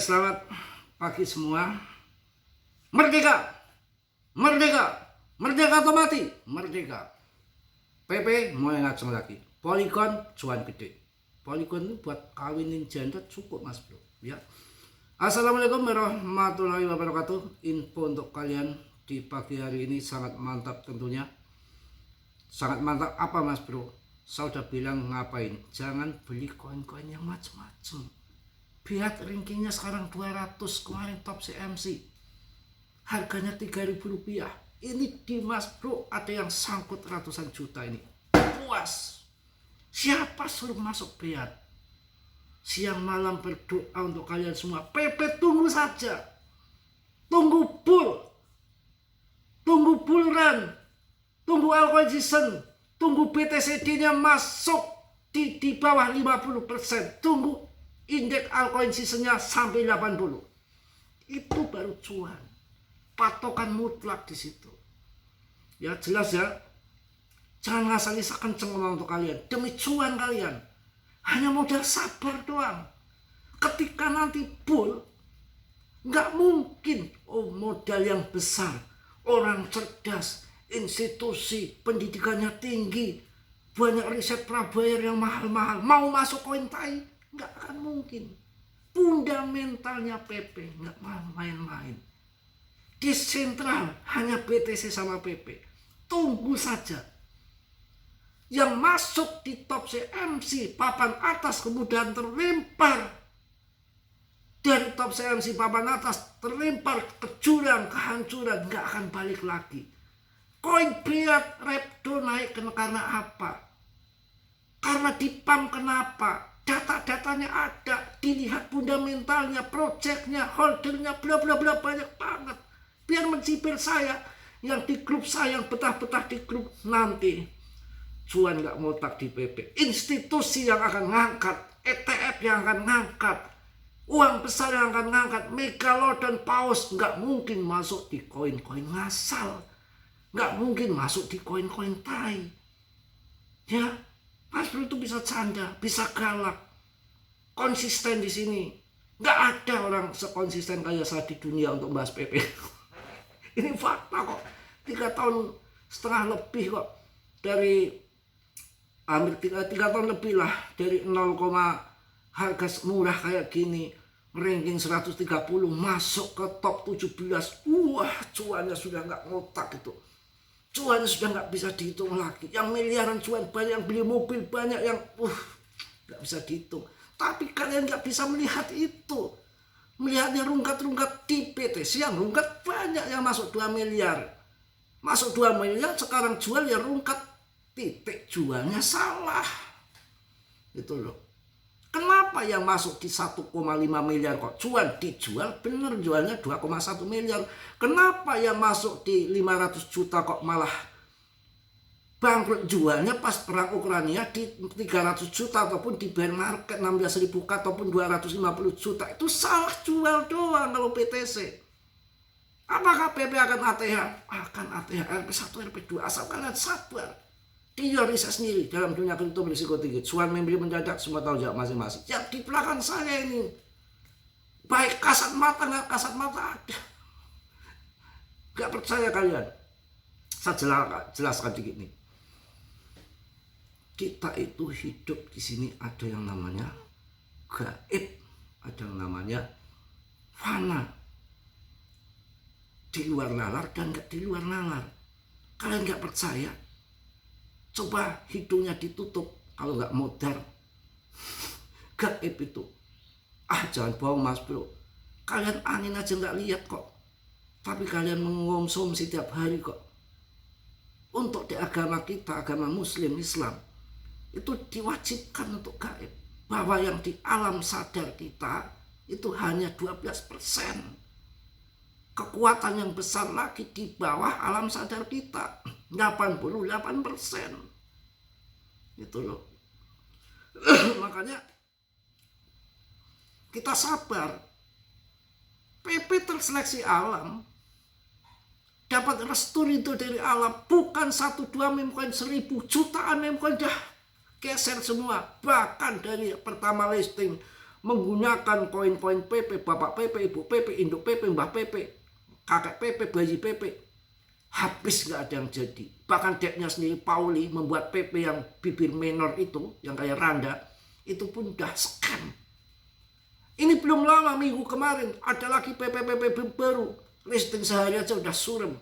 Selamat pagi semua. Merdeka, merdeka, merdeka atau mati, merdeka. PP mulai ngaceng lagi. Polygon cuan gede. Polygon itu buat kawinin janda cukup mas bro. Ya. Assalamualaikum warahmatullahi wabarakatuh. Info untuk kalian di pagi hari ini sangat mantap tentunya. Sangat mantap apa mas bro? Saya udah bilang ngapain? Jangan beli koin-koin yang macem-macem. Lihat rankingnya sekarang 200, kemarin top CMC harganya Rp3.000. Ini di mas bro ada yang sangkut ratusan juta ini. Puas. Siapa suruh masuk Biat? Siang malam berdoa untuk kalian semua. PP tunggu saja. Tunggu bull. Tunggu bull run. Tunggu altcoin season. Tunggu BTCD-nya masuk di bawah 50%. Tunggu indeks altcoin seasonnya sampai 80. Itu baru cuan. Patokan mutlak di situ. Ya jelas ya. Jangan ngasal-ngasal kenceng ngomong untuk kalian. Demi cuan kalian. Hanya modal sabar doang. Ketika nanti bull, nggak mungkin modal yang besar, orang cerdas, institusi pendidikannya tinggi, banyak riset prabayar yang mahal-mahal, mau masuk koin tai, nggak akan mungkin. Fundamentalnya PP nggak main-main. Di sentral hanya BTC sama PP. Tunggu saja. Yang masuk di top CMC papan atas kemudian terlempar dari top CMC papan atas terlempar ke jurang kehancuran, nggak akan balik lagi. Koin Biat Repdo naik karena apa? Karena di pump kenapa? Data-datanya ada, dilihat fundamentalnya, projectnya, holdernya, bla bla bla banyak banget. Biar mencibir saya yang di grup saya, yang betah-betah di grup nanti. Cuan nggak ngotak di PP. Institusi yang akan ngangkat, ETF yang akan ngangkat, uang besar yang akan ngangkat, Megalodon, Paus nggak mungkin masuk di koin-koin ngasal, nggak mungkin masuk di koin-koin tai. Ya, Mas Bro itu bisa canda, bisa galak, konsisten di sini. Nggak ada orang sekonsisten kayak saya di dunia untuk bahas PP. Ini fakta kok. 3,5 tahun lebih kok dari hampir 3 tahun lebih lah dari 0, harga murah kayak gini, ranking 130 masuk ke top 17. Wah, cuannya sudah nggak ngotak itu. Cuannya sudah nggak bisa dihitung lagi. Yang miliaran cuan banyak, yang beli mobil banyak, yang nggak bisa dihitung. Tapi kalian nggak bisa melihat itu. Melihatnya rungkat-rungkat di BTC yang rungkat banyak yang masuk 2 miliar. Masuk 2 miliar sekarang jual ya rungkat. Titik jualnya salah. Itu loh. Kenapa yang masuk di 1,5 miliar kok cuan? Dijual bener, jualnya 2,1 miliar. Kenapa yang masuk di 500 juta kok malah bangkrut? Jualnya pas perang Ukraina di 300 juta ataupun di bear market 16.000 ataupun 250 juta. Itu salah jual doang kalau BTC. Apakah PP akan ATH? Akan ATH RP1, RP2 asal kalian sabar. Dia riset sendiri dalam dunia kripto berisiko tinggi. Cuan membeli mendadak, semua tahu jawab masing-masing. Yang di belakang saya ini baik kasat mata nggak kasat mata ada. Nggak percaya kalian? Saya jelaskan dikit nih. Kita itu hidup di sini ada yang namanya gaib, ada yang namanya fana. Di luar nalar dan nggak di luar nalar. Kalian nggak percaya? Coba hidungnya ditutup kalau nggak modal. Gaib itu. Jangan bohong mas bro. Kalian angin aja nggak lihat kok. Tapi kalian mengonsumsi setiap hari kok. Untuk di agama kita, agama muslim, Islam, itu diwajibkan untuk gaib. Bahwa yang di alam sadar kita itu hanya 12%. Kekuatan yang besar lagi di bawah alam sadar kita. 88%. Itu loh. Makanya kita sabar. PP terseleksi alam. Dapat restu itu dari alam. Bukan 1-2 meme coin, 1000 jutaan meme coin dah geser semua. Bahkan dari pertama listing menggunakan koin-koin PP, bapak PP, ibu PP, induk PP, mbah PP, kakek PP, bayi PP, habis nggak ada yang jadi. Bahkan deknya sendiri Pauli membuat PP yang bibir menor itu, yang kayak randa, itu pun udah scam. Ini belum lama, minggu kemarin ada lagi PP baru, listing sehari aja udah surem.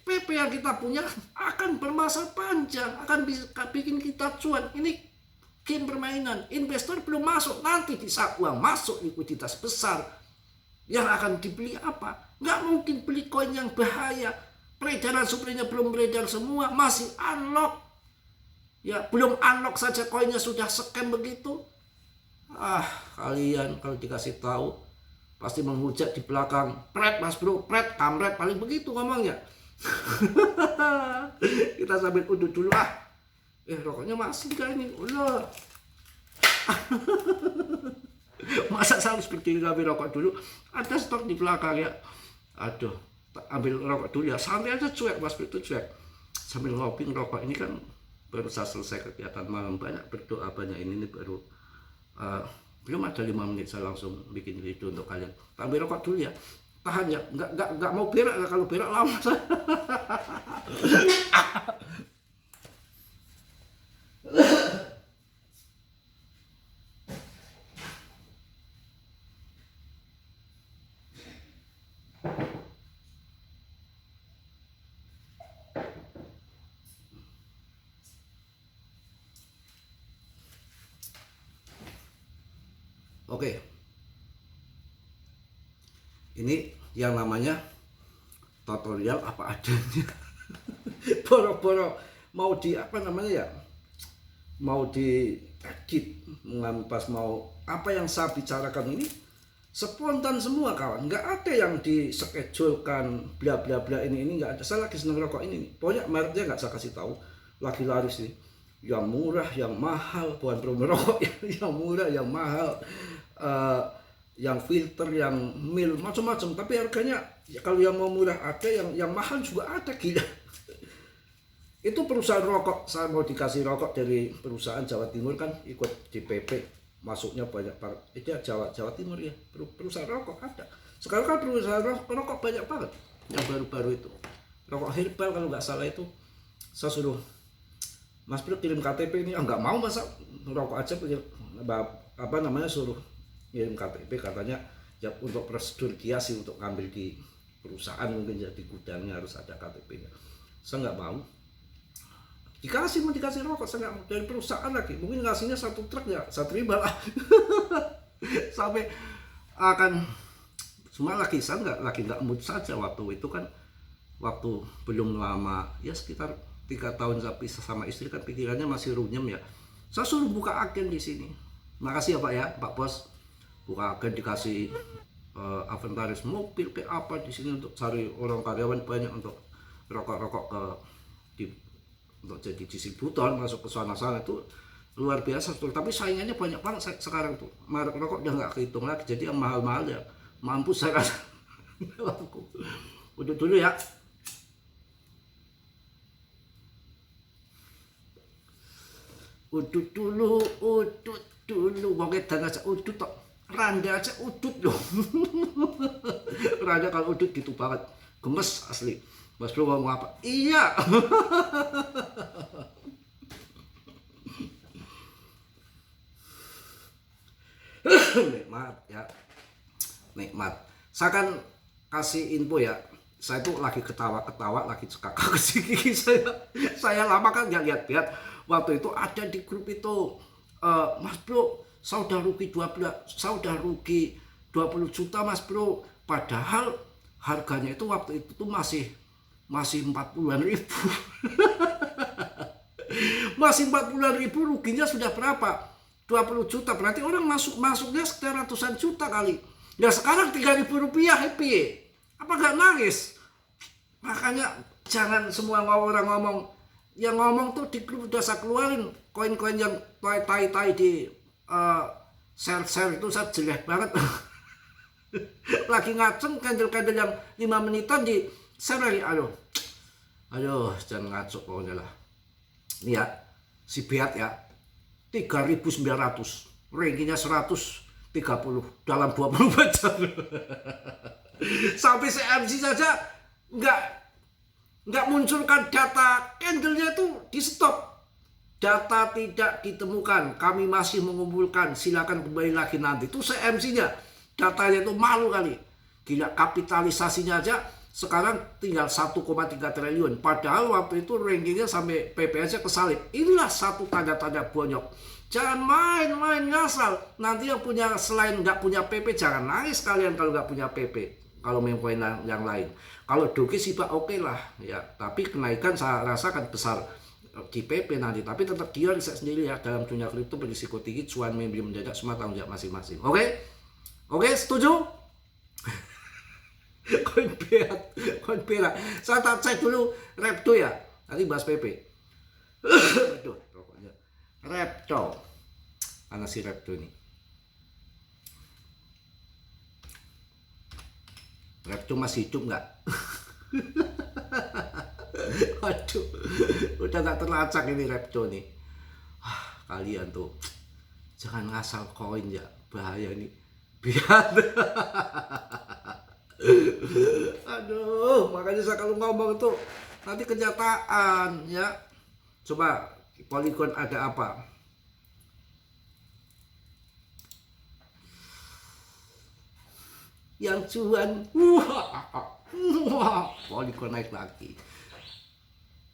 PP yang kita punya akan bermasa panjang, akan bisa bikin kita cuan. Ini game permainan, investor belum masuk, nanti di saat uang masuk likuiditas besar yang akan dibeli apa? Nggak mungkin beli koin yang bahaya, peredaran suplainya belum beredar semua, masih unlock ya, belum unlock saja koinnya sudah scam begitu. Kalian kalau dikasih tahu pasti menghujat di belakang, pret mas bro, pret kamret, paling begitu ngomongnya. Kita sambil udut dulu rokoknya masih kan ini, ulah. Masa saya harus berdiri ngambil rokok dulu? Ada stok di belakang ya. Aduh, ambil rokok dulu ya. Santai aja, cuek mas, itu cuek. Sambil ngopi ngerokok. Ini kan baru saya selesai kegiatan malam, banyak berdoa, banyak ini baru belum ada 5 menit saya langsung bikin video untuk kalian. Ambil rokok dulu ya. Tahan ya, nggak mau berak, kalau berak lama. Oke, ini yang namanya tutorial apa adanya. Boro-boro mau di apa namanya ya, mau di edit, pas mau apa yang saya bicarakan ini spontan semua kawan, nggak ada yang dischedulekan bla bla bla, ini nggak ada. Saya lagi seneng rokok ini, pokoknya mereknya nggak saya kasih tahu, lagi laris nih, yang murah, yang mahal, bukan promo rokok, yang murah, yang mahal, yang filter, yang mil, macam-macam. Tapi harganya ya, kalau yang mau murah ada, yang mahal juga ada, gila. Itu perusahaan rokok, saya mau dikasih rokok dari perusahaan Jawa Timur kan, ikut DPP, masuknya banyak banget. Itu Jawa Timur ya, perusahaan rokok ada. Sekarang kan perusahaan rokok banyak banget, yang baru-baru itu. Rokok herbal kalau nggak salah itu, saya suruh Mas Bro kirim KTP ini, nggak mau, masa rokok aja, apa namanya, suruh kirim KTP, katanya ya untuk prosedur dia sih, untuk ngambil di perusahaan mungkin jadi gudangnya harus ada KTP-nya. Saya nggak mau. Mau dikasih rokok, saya nggak mau. Dari perusahaan lagi, mungkin ngasihnya 1 truk ya, saya terima lah. Sampai akan semua lagi, saya nggak mood saja waktu itu kan, waktu belum lama ya, sekitar 3 tahun saya pisah sama istri kan, pikirannya masih runyem ya. Saya suruh buka agen di sini. Makasih ya Pak ya, Pak Bos. Buka agen, dikasih inventaris mobil kayak apa di sini untuk cari orang karyawan banyak untuk rokok-rokok untuk jadi distributor, masuk ke sana-sana itu luar biasa tuh. Tapi saingannya banyak banget sekarang tuh. Merek rokok udah nggak kehitung lagi. Jadi yang mahal-mahal ya mampus saya rasa. Udah dulu ya. Udut dulu. Pokoknya dan aja udut tok. Randa aja udut loh. Randa kalau udut gitu banget. Gemes asli. Mas Bro ngomong apa? Iya. Nikmat ya. Nikmat. Saya kan kasih info ya. Saya tuh lagi ketawa-ketawa, lagi cekak gigi saya. Saya lama kan nggak lihat-lihat. Waktu itu ada di grup itu, Mas Bro, saya udah rugi 20 juta Mas Bro. Padahal harganya itu waktu itu tuh masih 40-an ribu. Masih 40-an ribu, ruginya sudah berapa? 20 juta, berarti orang masuknya sekitar ratusan juta kali. Ya sekarang 3.000 rupiah, happy. Apa gak nangis? Makanya jangan semua orang ngomong. Yang ngomong tuh di grup udah saya keluarin. Koin-koin yang tai-tai di share-share itu saya jelek banget. Lagi ngaceng, kandel-kandel yang 5 menitan di share lagi. Aduh, jangan ngaco pokoknya lah. Ini ya, si Beat ya, 3.900, rankingnya 100, 30 dalam 24 jam. Sampai CMC saja nggak munculkan data candle-nya itu di stop. Data tidak ditemukan, kami masih mengumpulkan, silakan kembali lagi nanti. Itu CMC-nya, datanya itu malu kali. Gila, kapitalisasinya aja sekarang tinggal 1,3 triliun. Padahal waktu itu rankingnya sampai PPS-nya kesalip. Inilah satu tanda-tanda bonyok. Jangan main-main ngasal. Nanti yang punya selain nggak punya PP, jangan nangis kalian kalau nggak punya PP. Kalau main koin yang lain. Kalau Doge sih Pak oke lah ya. Tapi kenaikan saya rasakan besar di PP nanti, tapi tetap dia riset sendiri ya. Dalam dunia kripto berisiko tinggi, cuan main beli mendadak, semua tanggung jawab masing-masing. Oke, setuju? Koin perak. Saya tak cek dulu Repto ya. Nanti bahas PP. Aduh, pokoknya Repto. Mana si Repto ini? Repto masih hidup nggak? Aduh, udah gak terlacak ini Repto nih. Kalian tuh jangan ngasal koin ya, bahaya nih. Biar. Aduh, makanya saya kalau ngomong tuh nanti kenyataan ya. Coba Polygon ada apa? Yang cuan, Polygon naik lagi.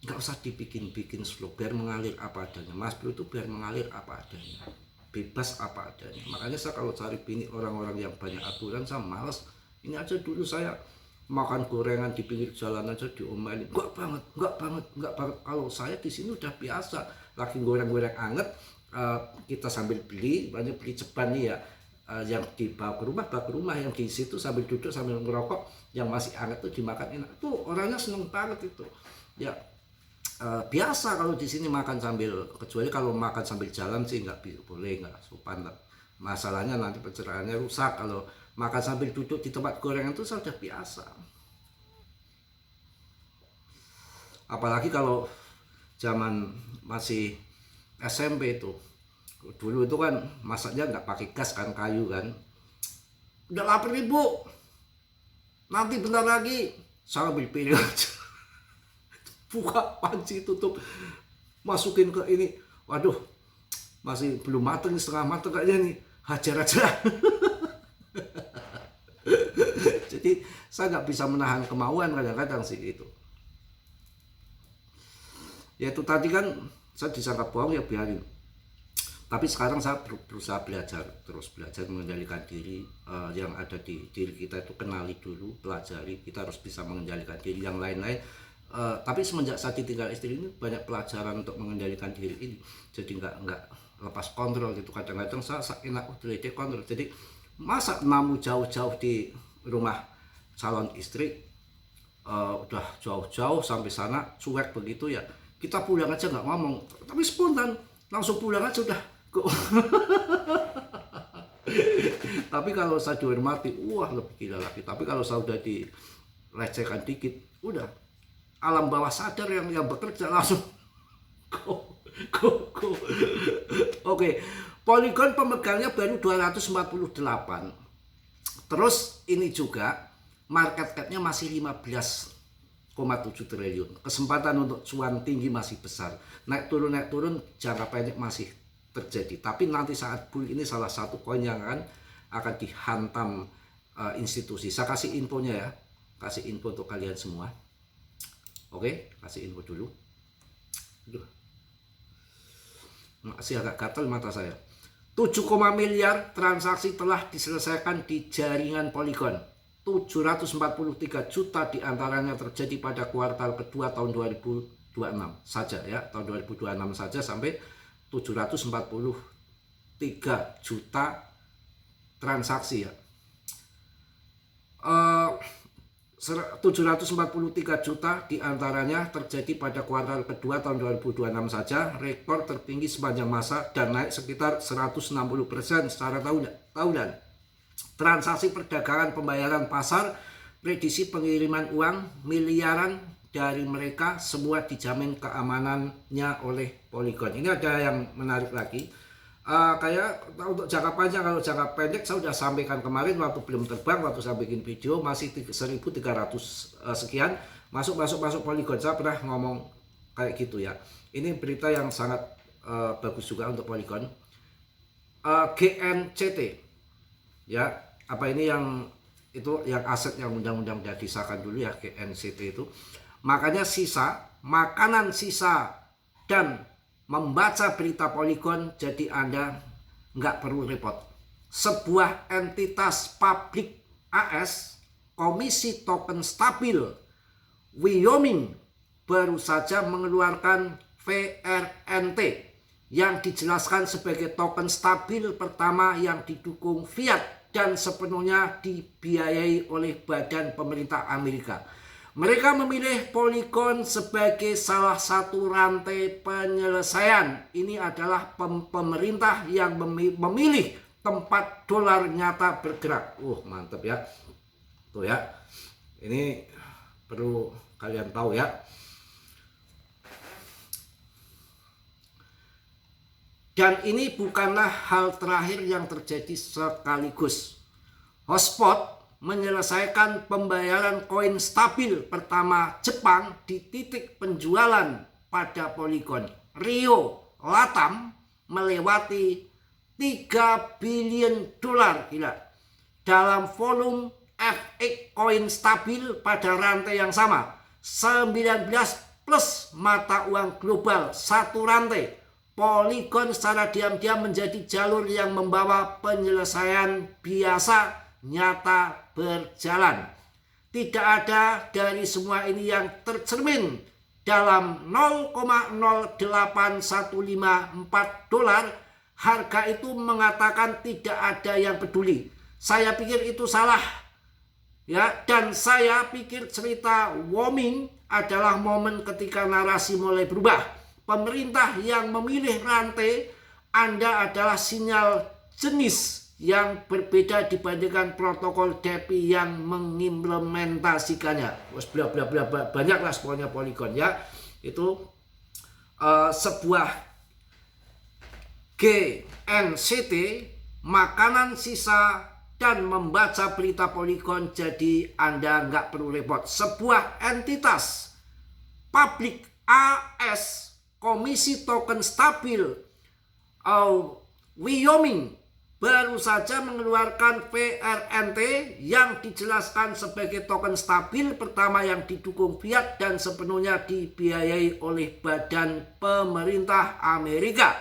Nggak usah dibikin slow, biar mengalir apa adanya. Mas Bro itu biar mengalir apa adanya, bebas apa adanya. Makanya saya kalau cari bini orang-orang yang banyak aturan, saya males. Ini aja dulu saya makan gorengan di pinggir jalan aja diomelin, enggak banget. Kalau saya di sini udah biasa, lagi goreng-goreng anget, kita sambil beli, banyak beli ceban nih ya, yang dibawa ke rumah, yang di situ sambil duduk sambil ngerokok, yang masih anget tuh dimakan enak. Tuh orangnya seneng banget itu. Ya biasa kalau di sini makan sambil, kecuali kalau makan sambil jalan sih nggak boleh, nggak sopan. Masalahnya nanti pencerahannya rusak kalau makan sambil duduk di tempat gorengan itu sudah biasa. Apalagi kalau zaman masih SMP itu, dulu itu kan masaknya nggak pakai gas kan, kayu kan. Udah lapar nih Bu, nanti bentar lagi saya ambil piring aja. Buka panci, tutup, masukin ke ini. Waduh, masih belum mateng, setengah mateng kayaknya nih, hajar aja. Jadi saya nggak bisa menahan kemauan kadang-kadang sih itu. Ya itu tadi kan saya disangka bohong, ya biarin. Tapi sekarang saya berusaha terus belajar mengendalikan diri. Yang ada di diri kita itu kenali dulu, pelajari. Kita harus bisa mengendalikan diri, yang lain-lain. Tapi semenjak saya ditinggal istri ini banyak pelajaran untuk mengendalikan diri ini. Jadi nggak lepas kontrol gitu. Kadang-kadang saya enak udah kontrol. Jadi masa namu jauh-jauh di rumah calon istri, udah jauh-jauh sampai sana cuek begitu ya. Kita pulang aja nggak ngomong, tapi spontan langsung pulang aja udah. Tapi kalau saya dihormati, wah lebih gila lagi. Tapi kalau saya udah dilecehkan dikit, udah alam bawah sadar yang bekerja langsung go. Oke, Polygon pemegangnya baru 248. Terus ini juga market cap-nya masih 15,7 triliun. Kesempatan untuk cuan tinggi masih besar. Naik turun jangka pendek masih terjadi. Tapi nanti saat bull ini salah satu koin yang akan dihantam institusi. Saya kasih infonya ya. Kasih info untuk kalian semua. Oke, kasih info dulu. Aduh. Masih agak gatal mata saya. 7, miliar transaksi telah diselesaikan di jaringan Polygon. 743 juta diantaranya terjadi pada kuartal kedua tahun 2026 saja ya. Tahun 2026 saja sampai 743 juta transaksi ya. 743 juta diantaranya terjadi pada kuartal kedua tahun 2026 saja, rekor tertinggi sepanjang masa dan naik sekitar 160% secara tahunan. Transaksi perdagangan pembayaran pasar, prediksi pengiriman uang miliaran dari mereka semua dijamin keamanannya oleh Polygon. Ini ada yang menarik lagi. Kayak untuk jangka panjang, kalau jangka pendek saya sudah sampaikan kemarin waktu belum terbang, waktu saya bikin video masih 1.300 sekian masuk Polygon. Saya pernah ngomong kayak gitu ya. Ini berita yang sangat bagus juga untuk Polygon. GNCT ya, apa ini yang itu yang aset yang undang-undang sudah disahkan dulu ya, GNCT itu. Makanya makanan sisa dan membaca berita Polygon, jadi Anda nggak perlu repot. Sebuah entitas publik AS, Komisi Token Stabil Wyoming, baru saja mengeluarkan VRNT yang dijelaskan sebagai token stabil pertama yang didukung fiat dan sepenuhnya dibiayai oleh badan pemerintah Amerika. Mereka memilih Polygon sebagai salah satu rantai penyelesaian. Ini adalah pemerintah yang memilih tempat dolar nyata bergerak. Mantap ya. Tuh ya. Ini perlu kalian tahu ya. Dan ini bukanlah hal terakhir yang terjadi sekaligus. Hotspot menyelesaikan pembayaran koin stabil pertama Jepang di titik penjualan pada Polygon. Rio Latam melewati 3 billion dolar dalam volume FX koin stabil pada rantai yang sama. 19 plus mata uang global satu rantai. Polygon secara diam-diam menjadi jalur yang membawa penyelesaian biasa nyata berjalan. Tidak ada dari semua ini yang tercermin dalam 0,08154 dolar. Harga itu mengatakan tidak ada yang peduli. Saya pikir itu salah ya, dan saya pikir cerita Wyoming adalah momen ketika narasi mulai berubah. Pemerintah yang memilih rantai Anda adalah sinyal jenis yang berbeda dibandingkan protokol DeFi yang mengimplementasikannya. Bla bla bla, banyaklah pokoknya Polygon ya. Itu sebuah GNCT, makanan sisa dan membaca berita Polygon, jadi Anda nggak perlu repot. Sebuah entitas publik AS, Komisi Token Stabil Wyoming, baru saja mengeluarkan VRNT yang dijelaskan sebagai token stabil pertama yang didukung fiat dan sepenuhnya dibiayai oleh badan pemerintah Amerika.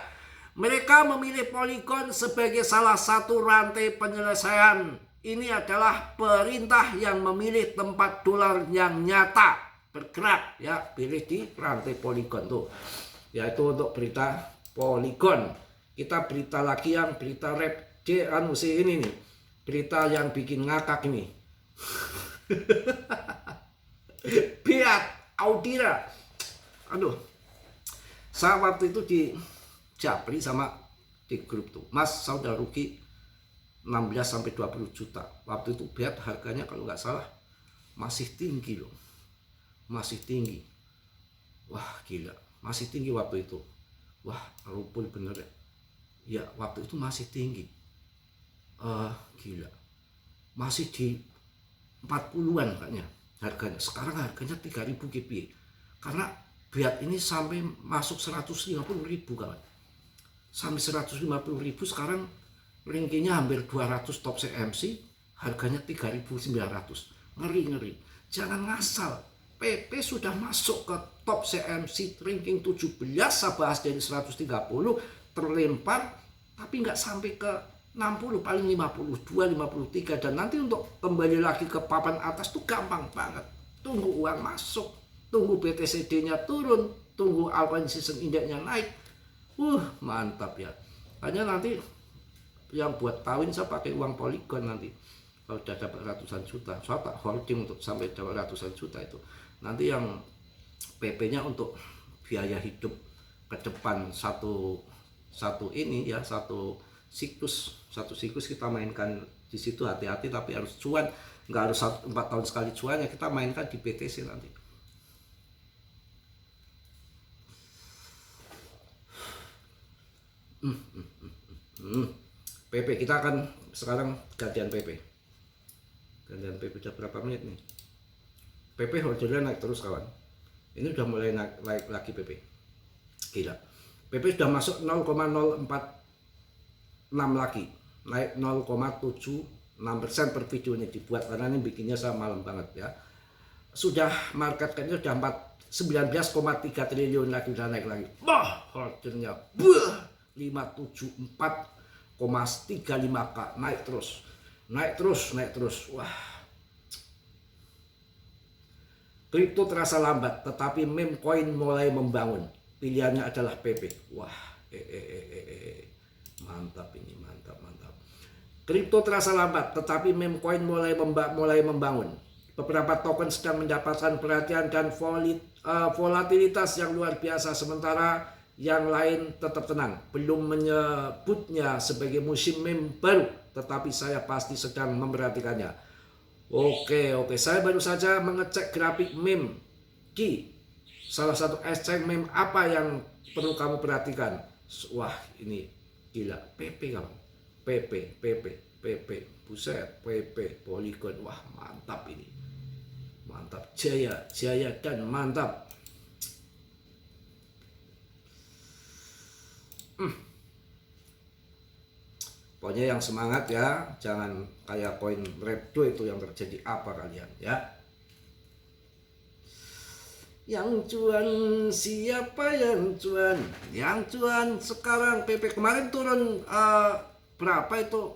Mereka memilih Polygon sebagai salah satu rantai penyelesaian. Ini adalah perintah yang memilih tempat dolar yang nyata bergerak ya, pilih di rantai Polygon tuh. Yaitu untuk berita Polygon. Kita berita lagi yang berita rap ini nih, berita yang bikin ngakak ini. Biat Audira. Aduh, saya waktu itu di japri sama di grup tuh, Mas saya udah rugi 16-20 juta. Waktu itu Biat harganya kalau nggak salah masih tinggi loh, masih tinggi. Wah gila, masih tinggi waktu itu. Wah rumpul bener ya. Ya waktu itu masih tinggi. Gila, masih di 40-an kayaknya harganya. Sekarang harganya 3.000 GP, karena Biat ini sampai masuk 150.000 kawan, sampai 150.000. Sekarang rankingnya hampir 200 top CMC, harganya 3.900. Ngeri. Jangan ngasal. PP sudah masuk ke top CMC ranking 17, saya bahas dari 130 terlempar, tapi nggak sampai ke 60, paling 52, 53. Dan nanti untuk kembali lagi ke papan atas tuh gampang banget. Tunggu uang masuk, tunggu BTCD-nya turun, tunggu Alpine Season Index-nya naik. Mantap ya. Hanya nanti yang buat kawin saya pakai uang Polygon nanti. Kalau udah dapat ratusan juta, saya tak holding untuk sampai dapat ratusan juta itu. Nanti yang PP-nya untuk biaya hidup ke depan satu ini ya, satu siklus kita mainkan di situ. Hati-hati tapi harus cuan, nggak harus 4 tahun sekali cuan ya, kita mainkan di BTC nanti. PP kita akan sekarang gantian PP. Gantian PP udah berapa menit nih? PP ordernya naik terus kawan. Ini udah mulai naik lagi PP. Gila. PP sudah masuk 0,046 lagi. Naik 0,76% per video ini dibuat karena ini bikinnya saya malam banget ya. Sudah market cap-nya sudah 19,3 triliun lagi, udah naik lagi. Wah, ordernya 574,35k, naik terus. Wah. Kripto terasa lambat, tetapi meme coin mulai membangun. Pilihannya adalah PP. Wah, mantap ini, mantap. Kripto terasa lambat, tetapi meme coin mulai membangun. Beberapa token sedang mendapatkan perhatian dan volatilitas yang luar biasa, sementara yang lain tetap tenang. Belum menyebutnya sebagai musim meme baru, tetapi saya pasti sedang memperhatikannya. Oke, saya baru saja mengecek grafik meme Ki. Salah satu exchange meme apa yang perlu kamu perhatikan? Wah, ini gila. PP kamu. PP. Buset, PP, Polygon. Wah, mantap ini. Mantap, jaya dan mantap. Pokoknya yang semangat ya, jangan kayak koin Repdo itu yang terjadi apa kalian ya. Yang cuan siapa yang cuan? Yang cuan sekarang PP kemarin turun berapa itu?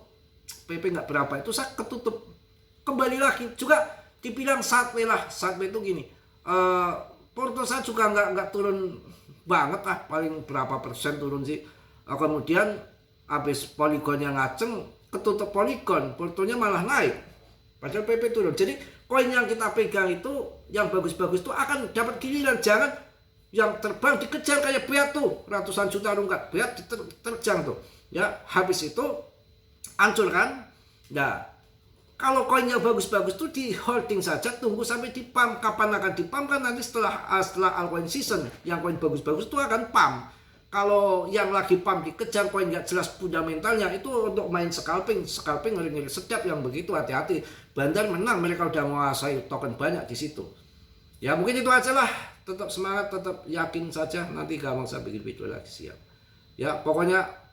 PP nggak berapa itu, saya ketutup kembali lagi juga dibilang sideways lah. Sideways itu gini, porto saya juga nggak turun banget lah, paling berapa persen turun sih. Kemudian habis Polygon yang ngaceng, ketutup Polygon, portonya malah naik, padahal PP turun. Jadi koin yang kita pegang itu, yang bagus-bagus itu akan dapat giliran. Jangan yang terbang dikejar kayak Beat tuh, ratusan juta rungkat, Beat diterjang tuh ya, habis itu hancur kan. Nah, kalau koinnya bagus-bagus tuh di holding saja, tunggu sampai di pump. Kapan akan di pump kan nanti setelah altcoin season, yang koin bagus-bagus itu akan pump. Kalau yang lagi pump dikejar koin nggak jelas fundamentalnya, itu untuk main scalping ngeri-ngeri sedap yang begitu, hati-hati. Bandar menang, mereka udah menguasai token banyak di situ. Ya mungkin itu aja lah. Tetap semangat, tetap yakin saja. Nanti gampang saya bikin video lagi, siap. Ya pokoknya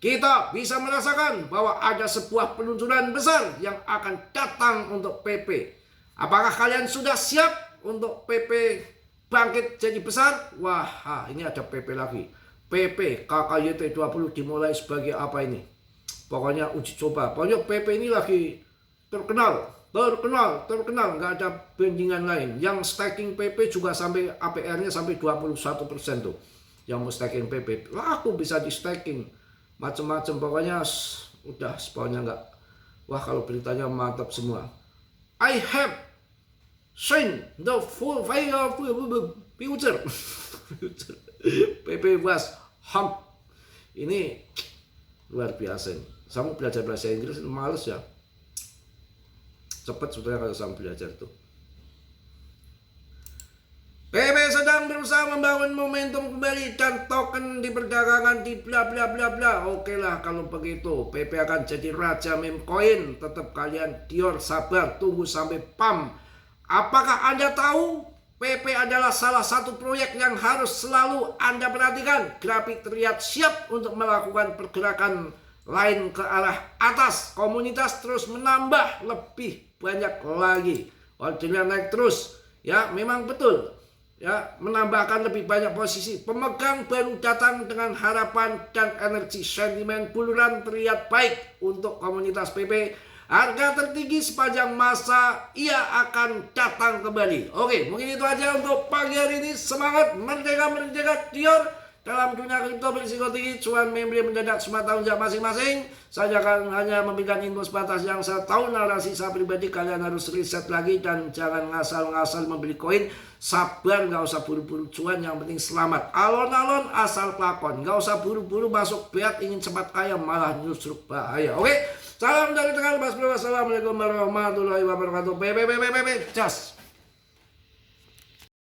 kita bisa merasakan bahwa ada sebuah peluncuran besar yang akan datang untuk PP. Apakah kalian sudah siap untuk PP bangkit jadi besar? Wah, ini ada PP lagi. PP KKYT 20 dimulai sebagai apa ini? Pokoknya uji coba. Pokoknya PP ini lagi terkenal, nggak ada bandingan lain. Yang staking PP juga sampai APR-nya sampai 21% tuh. Yang mau staking PP, aku bisa di staking macam-macam, pokoknya udah pokoknya nggak. Wah, kalau beritanya mantap semua. I have seen the full future. PP was hump. Ini luar biasa. Kamu belajar bahasa Inggris males ya, cepet sebetulnya kalau sama belajar tuh. PP sedang berusaha membangun momentum kembali dan token di perdagangan di bla bla bla bla. Oke lah kalau begitu, PP akan jadi raja meme coin. Tetap kalian Dior sabar, tunggu sampai pump. Apakah Anda tahu PP adalah salah satu proyek yang harus selalu Anda perhatikan? Grafik terlihat siap untuk melakukan pergerakan lain ke arah atas. Komunitas terus menambah lebih banyak lagi. Ordernya naik terus. Ya memang betul. Ya, menambahkan lebih banyak posisi. Pemegang baru datang dengan harapan dan energi. Sentimen buluran terlihat baik untuk komunitas PP. Harga tertinggi sepanjang masa ia akan datang kembali. Oke, mungkin itu aja untuk pagi hari ini. Semangat, merdeka Dior. Dalam dunia kripto berisiko tinggi, cuan membeli mendadak semua tahun jam masing-masing. Saya akan hanya memberikan info sebatas yang saya tahu, narasi saya pribadi. Kalian harus riset lagi dan jangan ngasal-ngasal membeli koin. Sabar, nggak usah buru-buru cuan, yang penting selamat. Alon-alon asal pelakon, nggak usah buru-buru masuk Beat, ingin cepat kaya malah justru bahaya. Oke, salam dari Tegal Mas Bro. Assalamualaikum warahmatullahi wabarakatuh. Just